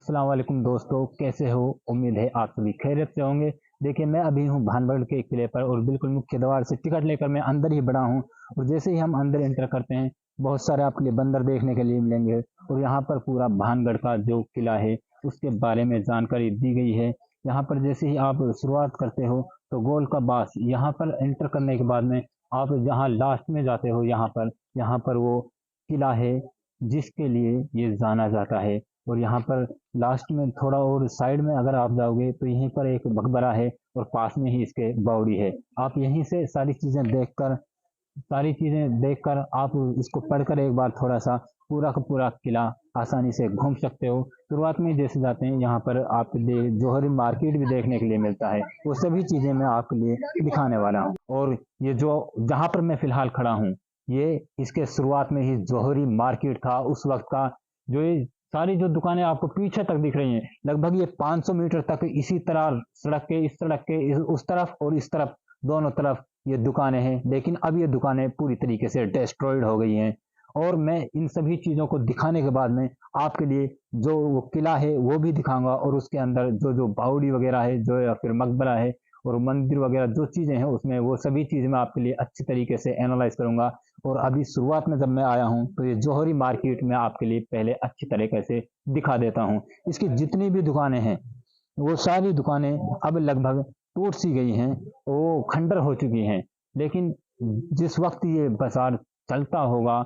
अस्सलाम वालेकुम दोस्तों, कैसे हो? उम्मीद है आप सभी खैरियत से होंगे। देखिए, मैं अभी हूँ भानगढ़ के किले पर और बिल्कुल मुख्य द्वार से टिकट लेकर मैं अंदर ही बढ़ा हूँ। और जैसे ही हम अंदर एंटर करते हैं, बहुत सारे आपके लिए बंदर देखने के लिए मिलेंगे। और यहाँ पर पूरा भानगढ़ का जो किला है उसके बारे में जानकारी दी गई है। यहाँ पर जैसे ही आप शुरुआत करते हो तो गोल का बास यहाँ पर एंटर करने के बाद में आप जहाँ लास्ट में जाते हो, यहाँ पर वो किला है जिसके लिए ये जाना जाता है। और यहाँ पर लास्ट में थोड़ा और साइड में अगर आप जाओगे तो यहीं पर एक मकबरा है और पास में ही इसके बावड़ी है। आप यहीं से सारी चीजें देखकर आप इसको पढ़कर एक बार थोड़ा सा पूरा का पूरा किला आसानी से घूम सकते हो। शुरुआत में जैसे जाते हैं यहाँ पर आपके लिए जौहरी मार्केट भी देखने के लिए मिलता है। वो सभी चीजें मैं आपके लिए दिखाने वाला हूँ। और ये जो जहाँ पर मैं फिलहाल खड़ा हूँ, ये इसके शुरुआत में ही जौहरी मार्केट था उस वक्त का। जो ये सारी जो दुकानें आपको पीछे तक दिख रही हैं, लगभग ये 500 मीटर तक इसी तरह उस तरफ और इस तरफ, दोनों तरफ ये दुकानें हैं। लेकिन अब ये दुकानें पूरी तरीके से डिस्ट्रॉयड हो गई हैं। और मैं इन सभी चीज़ों को दिखाने के बाद में आपके लिए जो वो किला है वो भी दिखाऊंगा, और उसके अंदर जो जो बावड़ी वगैरह है, जो या फिर मकबरा है और मंदिर वगैरह जो चीज़ें हैं उसमें, वो सभी चीज़ें मैं आपके लिए अच्छी तरीके से एनालाइज करूंगा। और अभी शुरुआत में जब मैं आया हूँ तो ये जौहरी मार्केट में आपके लिए पहले अच्छी तरीके से दिखा देता हूँ। इसकी जितनी भी दुकानें हैं वो सारी दुकानें अब लगभग टूट सी गई हैं, वो खंडर हो चुकी हैं। लेकिन जिस वक्त ये बाजार चलता होगा,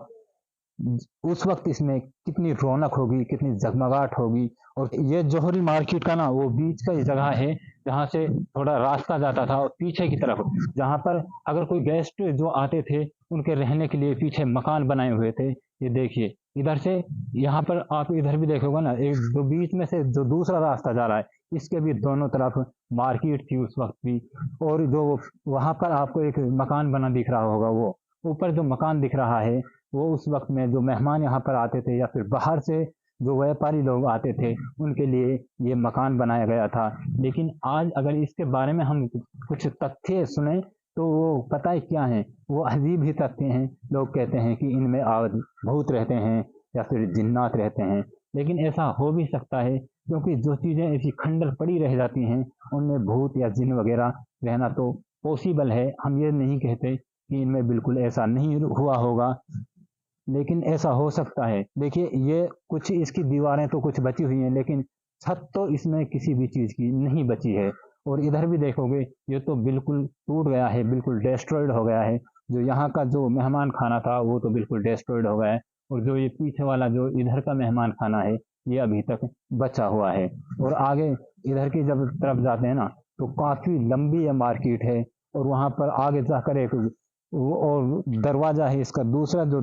उस वक्त इसमें कितनी रौनक होगी, कितनी जगमगाहट होगी। और ये जौहरी मार्केट का ना वो बीच का ही जगह है जहाँ से थोड़ा रास्ता जाता था और पीछे की तरफ, जहाँ पर अगर कोई गेस्ट जो आते थे उनके रहने के लिए पीछे मकान बनाए हुए थे। ये देखिए इधर से, यहाँ पर आप इधर भी देखोगे ना, एक जो बीच में से जो दूसरा रास्ता जा रहा है, इसके भी दोनों तरफ मार्केट थी उस वक्त भी। और जो वहां पर आपको एक मकान बना दिख रहा होगा, वो ऊपर जो मकान दिख रहा है, वो उस वक्त में जो मेहमान यहाँ पर आते थे या फिर बाहर से जो व्यापारी लोग आते थे उनके लिए ये मकान बनाया गया था। लेकिन आज अगर इसके बारे में हम कुछ तथ्य सुने तो वो पता है क्या है, वो अजीब ही तथ्य हैं। लोग कहते हैं कि इनमें भूत रहते हैं या फिर जिन्नात रहते हैं। लेकिन ऐसा हो भी सकता है, क्योंकि जो चीज़ें ऐसी खंडर पड़ी रह जाती हैं उनमें भूत या जिन वगैरह रहना तो पॉसिबल है। हम ये नहीं कहते कि इनमें बिल्कुल ऐसा नहीं हुआ होगा, लेकिन ऐसा हो सकता है। देखिए, ये कुछ इसकी दीवारें तो कुछ बची हुई हैं, लेकिन छत तो इसमें किसी भी चीज़ की नहीं बची है। और इधर भी देखोगे, ये तो बिल्कुल टूट गया है, बिल्कुल डिस्ट्रॉयड हो गया है। जो यहाँ का जो मेहमान खाना था वो तो बिल्कुल डिस्ट्रॉयड हो गया है। और जो ये पीछे वाला जो इधर का मेहमान खाना है, ये अभी तक बचा हुआ है। और आगे इधर की जब तरफ जाते हैं ना, तो काफ़ी लंबी ये मार्केट है। और वहाँ पर आगे जाकर एक वो और दरवाजा है, इसका दूसरा जो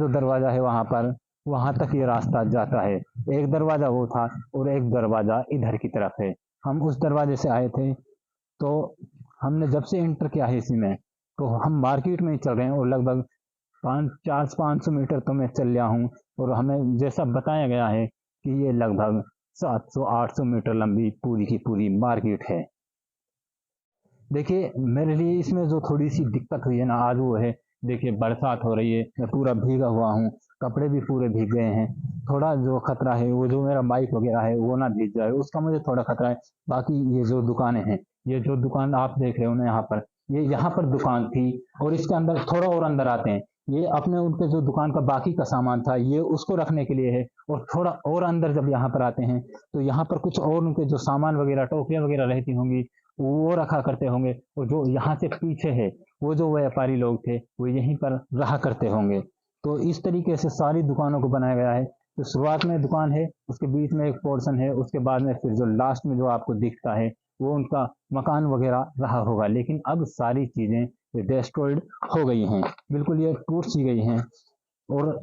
दरवाजा है वहां पर, वहां तक ये रास्ता जाता है। एक दरवाजा वो था और एक दरवाजा इधर की तरफ है। हम उस दरवाजे से आए थे। तो हमने जब से एंटर किया है इसी में, तो हम मार्केट में ही चल रहे हैं और लगभग 500 तो मैं चल लिया हूँ। और हमें जैसा बताया गया है कि ये लगभग 700-800 मीटर लंबी पूरी की पूरी मार्केट है। देखिए, मेरे लिए इसमें जो थोड़ी सी दिक्कत हुई है ना आज, वो है, देखिए बरसात हो रही है, मैं पूरा भीगा हुआ हूँ, कपड़े भी पूरे भीग गए हैं। थोड़ा जो खतरा है वो जो मेरा बाइक वगैरह है वो ना भीग जाए, उसका मुझे थोड़ा खतरा है। बाकी ये जो दुकानें हैं, ये जो दुकान आप देख रहे हो ना यहाँ पर, ये यहाँ पर दुकान थी। और इसके अंदर थोड़ा और अंदर आते हैं, ये अपने उनके जो दुकान का बाकी का सामान था ये उसको रखने के लिए है। और थोड़ा और अंदर जब यहाँ पर आते हैं तो यहाँ पर कुछ और उनके जो सामान वगैरह, टोकरियाँ वगैरह रहती होंगी, वो रखा करते होंगे। और जो यहाँ से पीछे है, वो जो व्यापारी लोग थे वो यहीं पर रहा करते होंगे। तो इस तरीके से सारी दुकानों को बनाया गया है। तो शुरुआत में दुकान है, उसके बीच में एक पोर्शन है, उसके बाद में फिर जो लास्ट में जो आपको दिखता है वो उनका मकान वगैरह रहा होगा। लेकिन अब सारी चीजें डिस्ट्रॉयड हो गई हैं, बिल्कुल ये टूट सी गई हैं। और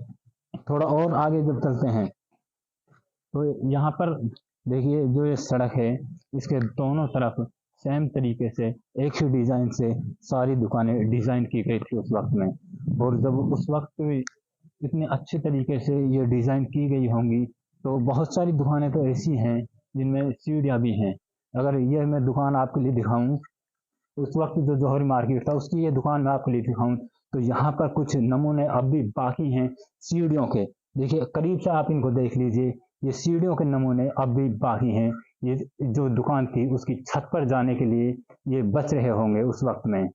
थोड़ा और आगे जब चलते हैं तो यहाँ पर देखिए, जो ये सड़क है इसके दोनों तरफ सेम तरीके से एक ही डिजाइन से सारी दुकानें डिजाइन की गई थी उस वक्त में। और जब उस वक्त इतने अच्छे तरीके से ये डिजाइन की गई होंगी, तो बहुत सारी दुकानें तो ऐसी हैं जिनमें सीढ़ियाँ भी हैं। अगर ये मैं दुकान आपके लिए दिखाऊं, उस वक्त जो जौहरी मार्केट था उसकी ये दुकान मैं आपको ले चुका हूँ, तो यहाँ पर कुछ नमूने अब भी बाकी हैं सीढ़ियों के। देखिए करीब से आप इनको देख लीजिए, ये सीढ़ियों के नमूने अब भी बाकी हैं। ये जो दुकान थी उसकी छत पर जाने के लिए ये बच रहे होंगे उस वक्त में।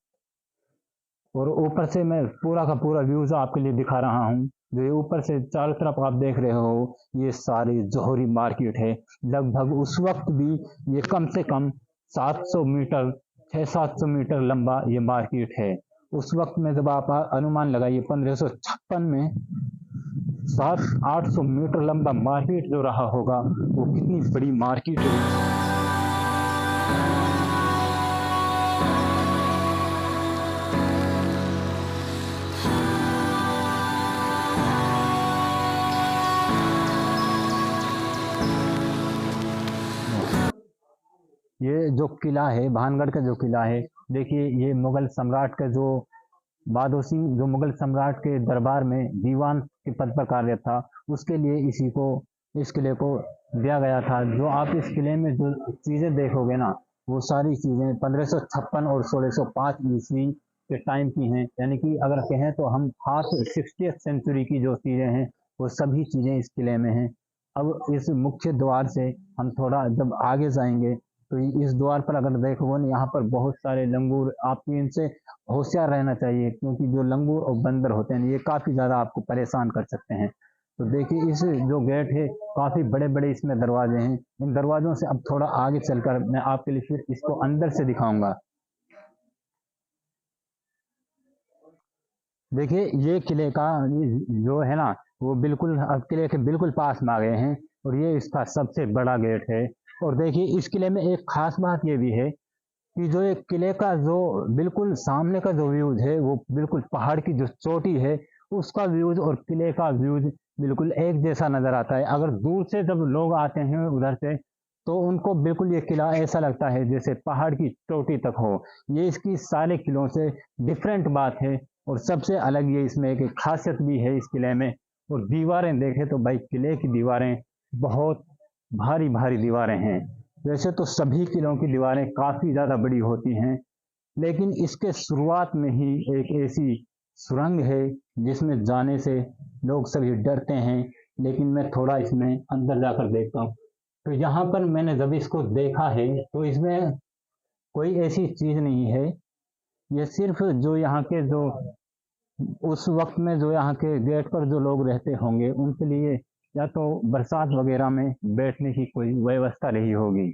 और ऊपर से मैं पूरा का पूरा व्यूज आपके लिए दिखा रहा हूँ। जो ये ऊपर से चारों तरफ आप देख रहे हो, ये सारी जौहरी मार्केट है। लगभग उस वक्त भी ये कम से कम 700 मीटर 600-700 मीटर लंबा ये मार्केट है। उस वक्त में जब आप अनुमान लगाइए 1556 में 700-800 मीटर लंबा मार्केट जो रहा होगा, वो कितनी बड़ी मार्केट है। ये जो किला है, भानगढ़ का जो किला है, देखिए ये मुगल सम्राट का जो बादो सिंह जो मुगल सम्राट के दरबार में दीवान के पद पर कार्यरत था, उसके लिए इस किले को दिया गया था। जो आप इस किले में जो चीज़ें देखोगे ना, वो सारी चीज़ें 1556 और 1605 ईस्वी के टाइम की हैं। यानी कि अगर कहें तो हम हाफ 60th सेंचुरी की जो चीज़ें हैं, वो सभी चीज़ें इस किले में हैं। अब इस मुख्य द्वार से हम थोड़ा जब आगे जाएंगे तो इस द्वार पर अगर देखोगे ना, यहाँ पर बहुत सारे लंगूर, आपको इनसे होशियार रहना चाहिए, क्योंकि जो लंगूर और बंदर होते हैं ये काफ़ी ज़्यादा आपको परेशान कर सकते हैं। तो देखिए इस जो गेट है, काफ़ी बड़े बड़े इसमें दरवाजे हैं। इन दरवाजों से अब थोड़ा आगे चलकर मैं आपके लिए फिर इसको अंदर से दिखाऊंगा। देखिए ये किले का जो है ना, वो बिल्कुल अब किले के बिल्कुल पास में आ गए हैं, और ये इसका सबसे बड़ा गेट है। और देखिए इस किले में एक खास बात ये भी है कि जो एक किले का जो बिल्कुल सामने का जो व्यूज है, वो बिल्कुल पहाड़ की जो चोटी है उसका व्यूज और किले का व्यूज बिल्कुल एक जैसा नजर आता है। अगर दूर से जब लोग आते हैं उधर से, तो उनको बिल्कुल ये किला ऐसा लगता है जैसे पहाड़ की चोटी तक हो। ये इसकी सारे किलों से डिफरेंट बात है। और सबसे अलग ये इसमें एक खासियत भी है इस किले में। और दीवारें देखें तो भाई किले की दीवारें बहुत भारी भारी दीवारें हैं। वैसे तो सभी किलों की दीवारें काफ़ी ज़्यादा बड़ी होती हैं, लेकिन इसके शुरुआत में ही एक ऐसी सुरंग है जिसमें जाने से लोग सभी डरते हैं। लेकिन मैं थोड़ा इसमें अंदर जाकर देखता हूँ, तो यहाँ पर मैंने जब इसको देखा है तो इसमें कोई ऐसी चीज़ नहीं है। ये सिर्फ जो यहाँ के जो उस वक्त में जो यहाँ के गेट पर जो लोग रहते होंगे उनके लिए या तो बरसात वगैरह में बैठने की कोई व्यवस्था रही होगी।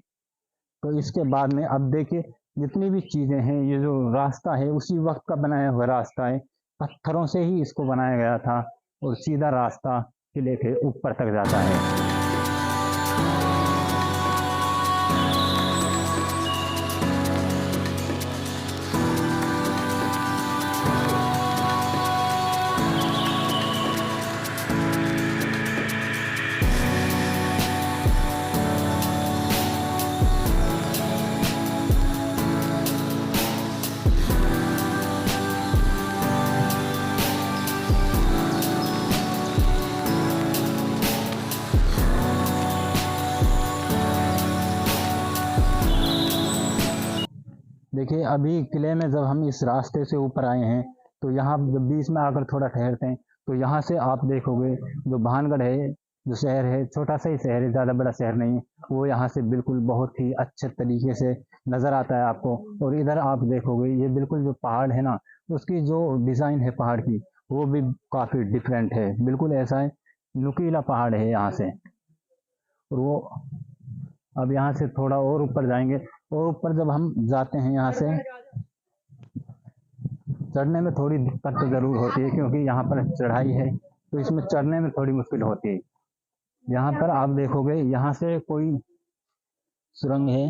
तो इसके बाद में अब देखिए जितनी भी चीज़ें हैं, ये जो रास्ता है उसी वक्त का बनाया हुआ रास्ता है। पत्थरों से ही इसको बनाया गया था, और सीधा रास्ता किले के ऊपर तक जाता है। देखिए अभी किले में जब हम इस रास्ते से ऊपर आए हैं, तो यहाँ जब बीच में आकर थोड़ा ठहरते हैं, तो यहाँ से आप देखोगे जो भानगढ़ है, जो शहर है, छोटा सा ही शहर है, ज़्यादा बड़ा शहर नहीं, वो यहाँ से बिल्कुल बहुत ही अच्छे तरीके से नज़र आता है आपको। और इधर आप देखोगे ये बिल्कुल जो पहाड़ है ना, उसकी जो डिज़ाइन है पहाड़ की, वो भी काफ़ी डिफरेंट है। बिल्कुल ऐसा है, नुकीला पहाड़ है यहाँ से। और वो अब यहाँ से थोड़ा और ऊपर जाएंगे, और ऊपर जब हम जाते हैं यहाँ से, चढ़ने में थोड़ी दिक्कत तो ज़रूर होती है, क्योंकि यहाँ पर चढ़ाई है, तो इसमें चढ़ने में थोड़ी मुश्किल होती है। यहाँ पर आप देखोगे यहाँ से कोई सुरंग है,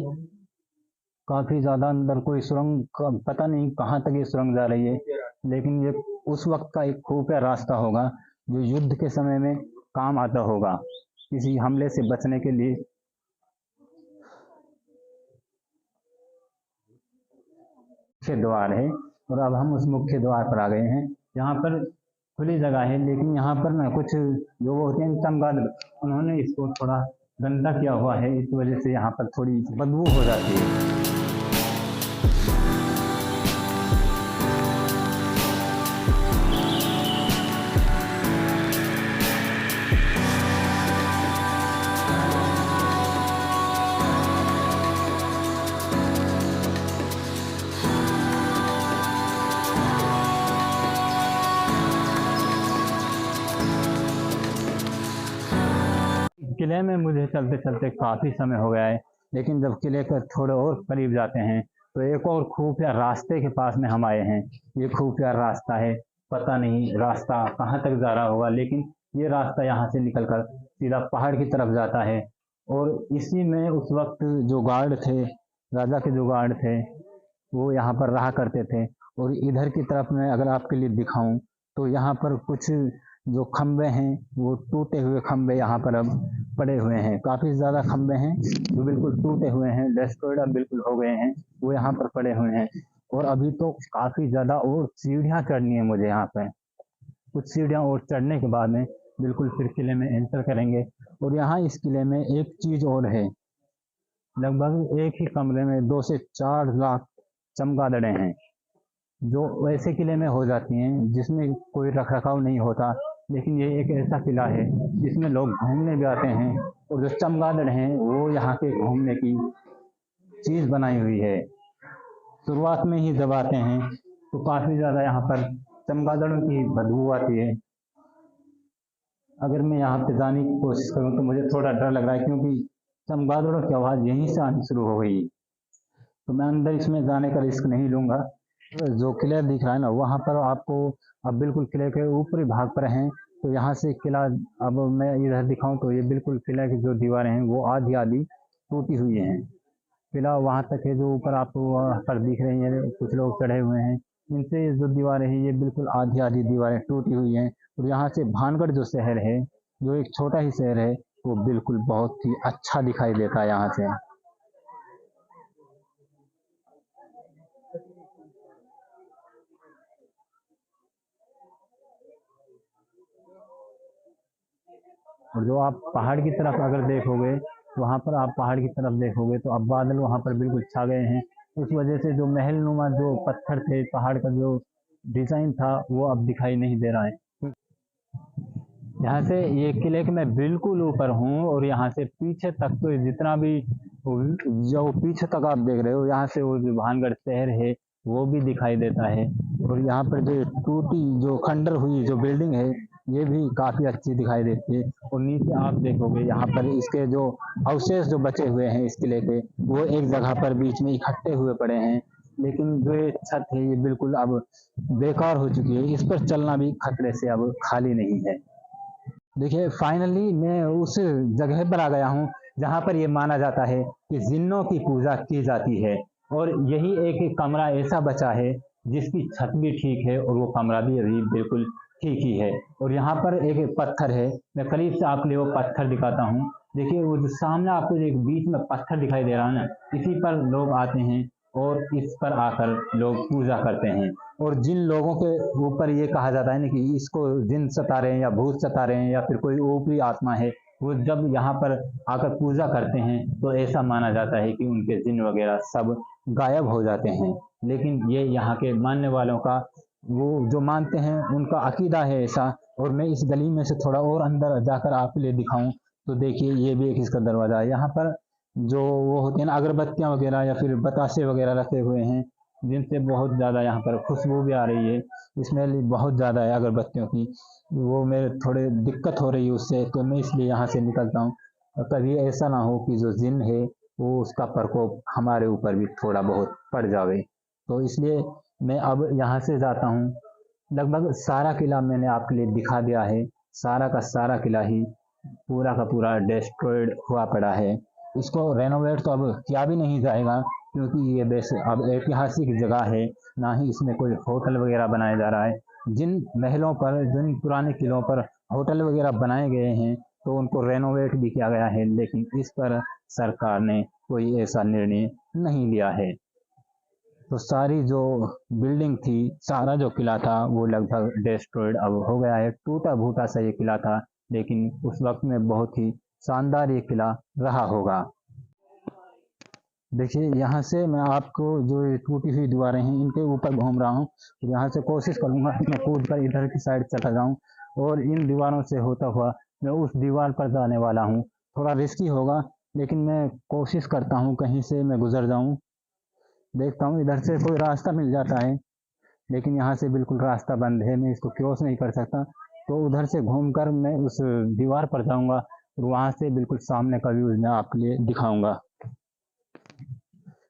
काफ़ी ज़्यादा अंदर कोई सुरंग का पता नहीं कहाँ तक ये सुरंग जा रही है, लेकिन ये उस वक्त का एक खुफिया रास्ता होगा जो युद्ध के समय में काम आता होगा, किसी हमले से बचने के लिए। मुख्य द्वार है, और अब हम उस मुख्य द्वार पर आ गए हैं। यहाँ पर खुली जगह है, लेकिन यहाँ पर ना कुछ जो वो होते हैं चमगादड़, उन्होंने इसको थोड़ा गंदा किया हुआ है, इस वजह से यहाँ पर थोड़ी बदबू हो जाती है। किले में मुझे चलते चलते काफ़ी समय हो गया है, लेकिन जब किले के थोड़े और करीब जाते हैं तो एक और खुफिया रास्ते के पास में हम आए हैं। ये खुफिया रास्ता है, पता नहीं रास्ता कहाँ तक जा रहा होगा, लेकिन ये रास्ता यहाँ से निकल कर सीधा पहाड़ की तरफ जाता है। और इसी में उस वक्त जो गार्ड थे, राजा के जो गार्ड थे, वो यहाँ पर रहा करते थे। और इधर की तरफ मैं अगर आपके लिए दिखाऊं तो यहाँ पर कुछ जो खंबे हैं वो टूटे हुए खंबे यहाँ पर अब पड़े हुए हैं। काफ़ी ज़्यादा खंबे हैं जो बिल्कुल टूटे हुए हैं, डिस्ट्रॉयड अब बिल्कुल हो गए हैं, वो यहाँ पर पड़े हुए हैं। और अभी तो काफ़ी ज़्यादा और सीढ़ियाँ चढ़नी है मुझे यहाँ पे। कुछ सीढ़ियाँ और चढ़ने के बाद में बिल्कुल फिर किले में एंटर करेंगे। और यहाँ इस किले में एक चीज़ और है, लगभग एक ही कमरे में 2 से 4 लाख चमगादड़ें हैं, जो वैसे किले में हो जाती हैं जिसमें कोई रख रखाव नहीं होता। लेकिन ये एक ऐसा किला है जिसमें लोग घूमने भी आते हैं, और जो चमगादड़ हैं वो यहाँ के घूमने की चीज़ बनाई हुई है। शुरुआत में ही जब आते हैं तो काफ़ी ज़्यादा यहाँ पर चमगादड़ों की बदबू आती है। अगर मैं यहाँ पे जाने की कोशिश करूँ तो मुझे थोड़ा डर लग रहा है, क्योंकि चमगादड़ों की आवाज़ यहीं से आनी शुरू हो गई। तो मैं अंदर इसमें जाने का रिस्क नहीं लूँगा। जो किला दिख रहा है ना, वहाँ पर आपको अब बिल्कुल किले के ऊपरी भाग पर हैं। तो यहाँ से किला, अब मैं इधर दिखाऊं तो ये बिल्कुल किला की जो दीवारें हैं वो आधी आधी टूटी हुई हैं। किला वहाँ तक है जो ऊपर आपको वहाँ पर दिख रही हैं, कुछ लोग चढ़े हुए हैं। इनसे जो दीवारें हैं ये बिल्कुल आधी आधी दीवारें टूटी हुई हैं। और यहाँ से भानगढ़ जो शहर है, जो एक छोटा ही शहर है, वो बिल्कुल बहुत ही अच्छा दिखाई देता है यहाँ से। और जो आप पहाड़ की तरफ अगर देखोगे, वहाँ पर आप पहाड़ की तरफ देखोगे तो अब बादल वहाँ पर बिल्कुल छा गए हैं। उस वजह से जो महल नुमा जो पत्थर थे, पहाड़ का जो डिजाइन था, वो अब दिखाई नहीं दे रहा है। यहाँ से ये किले के मैं बिल्कुल ऊपर हूँ, और यहाँ से पीछे तक तो जितना भी जो पीछे तक आप देख रहे हो, यहाँ से वो जो भानगढ़ शहर है वो भी दिखाई देता है। और यहाँ पर जो टूटी जो खंडर हुई जो बिल्डिंग है, ये भी काफ़ी अच्छी दिखाई देती है। और नीचे आप देखोगे यहाँ पर इसके जो अवशेष जो बचे हुए हैं इस किले के, वो एक जगह पर बीच में इकट्ठे हुए पड़े हैं। लेकिन जो ये छत है ये बिल्कुल अब बेकार हो चुकी है, इस पर चलना भी खतरे से अब खाली नहीं है। देखिए, फाइनली मैं उस जगह पर आ गया हूँ जहाँ पर ये माना जाता है कि जिन्नों की पूजा की जाती है। और यही एक कमरा ऐसा बचा है जिसकी छत भी ठीक है और वो कमरा भी अभी बिल्कुल ठीक ही है। और यहाँ पर एक पत्थर है, मैं करीब से आपके लिए वो पत्थर दिखाता हूँ। देखिए, वो जो सामने आपको एक बीच में पत्थर दिखाई दे रहा है ना, इसी पर लोग आते हैं और इस पर आकर लोग पूजा करते हैं। और जिन लोगों के ऊपर ये कहा जाता है ना कि इसको जिन सता रहे हैं या भूत सता रहे हैं या फिर कोई ऊपरी आत्मा है, वो जब यहाँ पर आकर पूजा करते हैं तो ऐसा माना जाता है कि उनके जिन वगैरह सब गायब हो जाते हैं। लेकिन ये यहाँ के मानने वालों का, वो जो मानते हैं उनका अकीदा है ऐसा। और मैं इस गली में से थोड़ा और अंदर जाकर आपके लिए दिखाऊं तो देखिए, ये भी एक इसका दरवाज़ा है। यहाँ पर जो वो होती है ना अगरबत्तियाँ वगैरह या फिर बतासे वगैरह रखे हुए हैं, जिनसे बहुत ज़्यादा यहाँ पर खुशबू भी आ रही है। स्मेल बहुत ज़्यादा है अगरबत्तियों की, वो मेरे थोड़े दिक्कत हो रही है उससे, तो मैं इसलिए यहाँ से निकलता हूँ। और कभी ऐसा ना हो कि जो जिन है वो उसका प्रकोप हमारे ऊपर भी थोड़ा बहुत पड़ जावे, तो इसलिए मैं अब यहाँ से जाता हूँ। लगभग सारा किला मैंने आपके लिए दिखा दिया है। सारा का सारा किला ही पूरा का पूरा डिस्ट्रॉयड हुआ पड़ा है। इसको रेनोवेट तो अब किया भी नहीं जाएगा, क्योंकि ये वैसे अब ऐतिहासिक जगह है, ना ही इसमें कोई होटल वगैरह बनाया जा रहा है। जिन महलों पर, जिन पुराने किलों पर होटल वगैरह बनाए गए हैं तो उनको रेनोवेट भी किया गया है, लेकिन इस पर सरकार ने कोई ऐसा निर्णय नहीं लिया है। तो सारी जो बिल्डिंग थी, सारा जो किला था, वो लगभग डिस्ट्रॉयड अब हो गया है। टूटा फूटा सा ये किला था, लेकिन उस वक्त में बहुत ही शानदार ये किला रहा होगा। देखिए, यहाँ से मैं आपको जो ये टूटी हुई दीवारें हैं इनके ऊपर घूम रहा हूँ। यहाँ से कोशिश करूँगा कि मैं कूद कर इधर की साइड चला जाऊँ, और इन दीवारों से होता हुआ मैं उस दीवार पर जाने वाला हूँ। थोड़ा रिस्की होगा, लेकिन मैं कोशिश करता हूँ कहीं से मैं गुजर जाऊँ। देखता हूँ इधर से कोई रास्ता मिल जाता है, लेकिन यहाँ से बिल्कुल रास्ता बंद है, मैं इसको क्रॉस नहीं कर सकता। तो उधर से घूमकर मैं उस दीवार पर जाऊँगा, और वहाँ से बिल्कुल सामने का व्यू मैं आपके लिए दिखाऊंगा।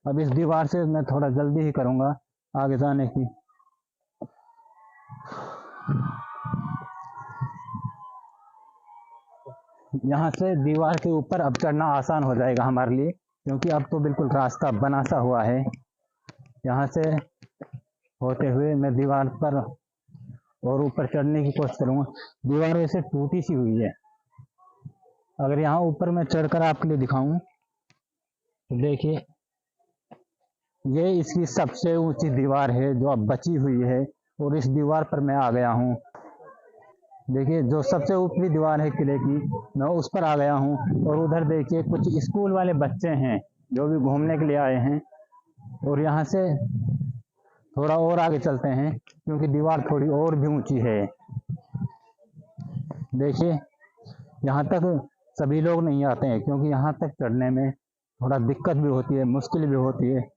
अब इस दीवार से मैं थोड़ा जल्दी ही करूँगा आगे जाने की। यहाँ से दीवार के ऊपर अब चढ़ना आसान हो जाएगा हमारे लिए, क्योंकि अब तो बिल्कुल रास्ता बना सा हुआ है। यहाँ से होते हुए मैं दीवार पर और ऊपर चढ़ने की कोशिश करूँगा। दीवार वैसे टूटी सी हुई है। अगर यहाँ ऊपर मैं चढ़कर आपके लिए दिखाऊं तो देखिए, ये इसकी सबसे ऊंची दीवार है जो अब बची हुई है, और इस दीवार पर मैं आ गया हूँ। देखिए, जो सबसे ऊपरी दीवार है किले की, मैं उस पर आ गया हूँ। और उधर देखिए कुछ स्कूल वाले बच्चे हैं जो भी घूमने के लिए आए हैं। और यहाँ से थोड़ा और आगे चलते हैं, क्योंकि दीवार थोड़ी और भी ऊंची है। देखिए, यहाँ तक सभी लोग नहीं आते हैं, क्योंकि यहाँ तक चढ़ने में थोड़ा दिक्कत भी होती है, मुश्किल भी होती है।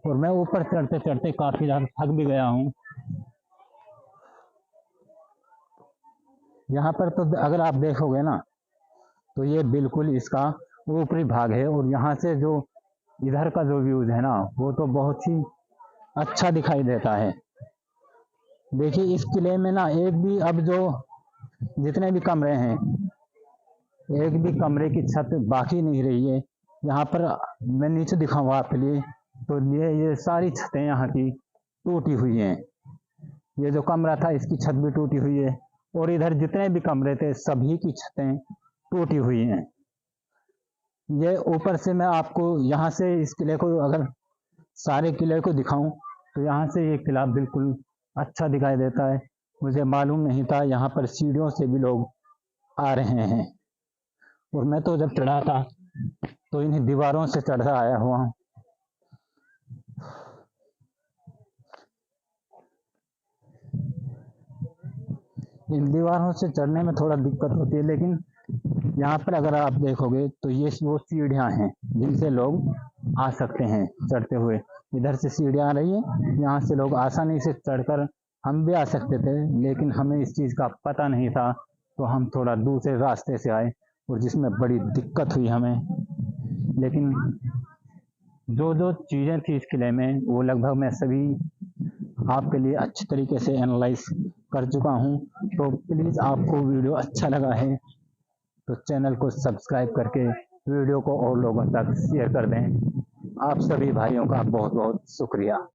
और मैं ऊपर चढ़ते चढ़ते काफी ज़्यादा थक भी गया हूँ। यहाँ पर तो अगर आप देखोगे ना, तो ये बिल्कुल इसका ऊपरी भाग है। और यहाँ से जो इधर का जो व्यूज है ना, वो तो बहुत ही अच्छा दिखाई देता है। देखिए, इस किले में ना एक भी, अब जो जितने भी कमरे हैं, एक भी कमरे की छत बाकी नहीं रही है। यहाँ पर मैं नीचे दिखाऊंगा आपके लिए, तो ये सारी छतें यहाँ की टूटी हुई हैं। ये जो कमरा था इसकी छत भी टूटी हुई है, और इधर जितने भी कमरे थे सभी की छतें टूटी हुई हैं। ये ऊपर से मैं आपको यहाँ से इस किले को, अगर सारे किले को दिखाऊं, तो यहाँ से ये किला बिल्कुल अच्छा दिखाई देता है। मुझे मालूम नहीं था यहाँ पर सीढ़ियों से भी लोग आ रहे हैं। और मैं तो जब चढ़ा था तो इन्हीं दीवारों से चढ़ा आया हुआ हूँ। इन दीवारों से चढ़ने में थोड़ा दिक्कत होती है, लेकिन यहाँ पर अगर आप देखोगे तो ये वो सीढ़ियाँ हैं जिनसे लोग आ सकते हैं चढ़ते हुए। इधर से सीढ़ियाँ आ रही है, यहाँ से लोग आसानी से चढ़कर, हम भी आ सकते थे, लेकिन हमें इस चीज़ का पता नहीं था, तो हम थोड़ा दूसरे रास्ते से आए, और जिसमें बड़ी दिक्कत हुई हमें। लेकिन जो जो चीज़ें थी इस किले में, वो लगभग मैं सभी आपके लिए अच्छी तरीके से एनालाइज कर चुका हूँ। तो प्लीज़, आपको वीडियो अच्छा लगा है तो चैनल को सब्सक्राइब करके वीडियो को और लोगों तक शेयर कर दें। आप सभी भाइयों का बहुत बहुत शुक्रिया।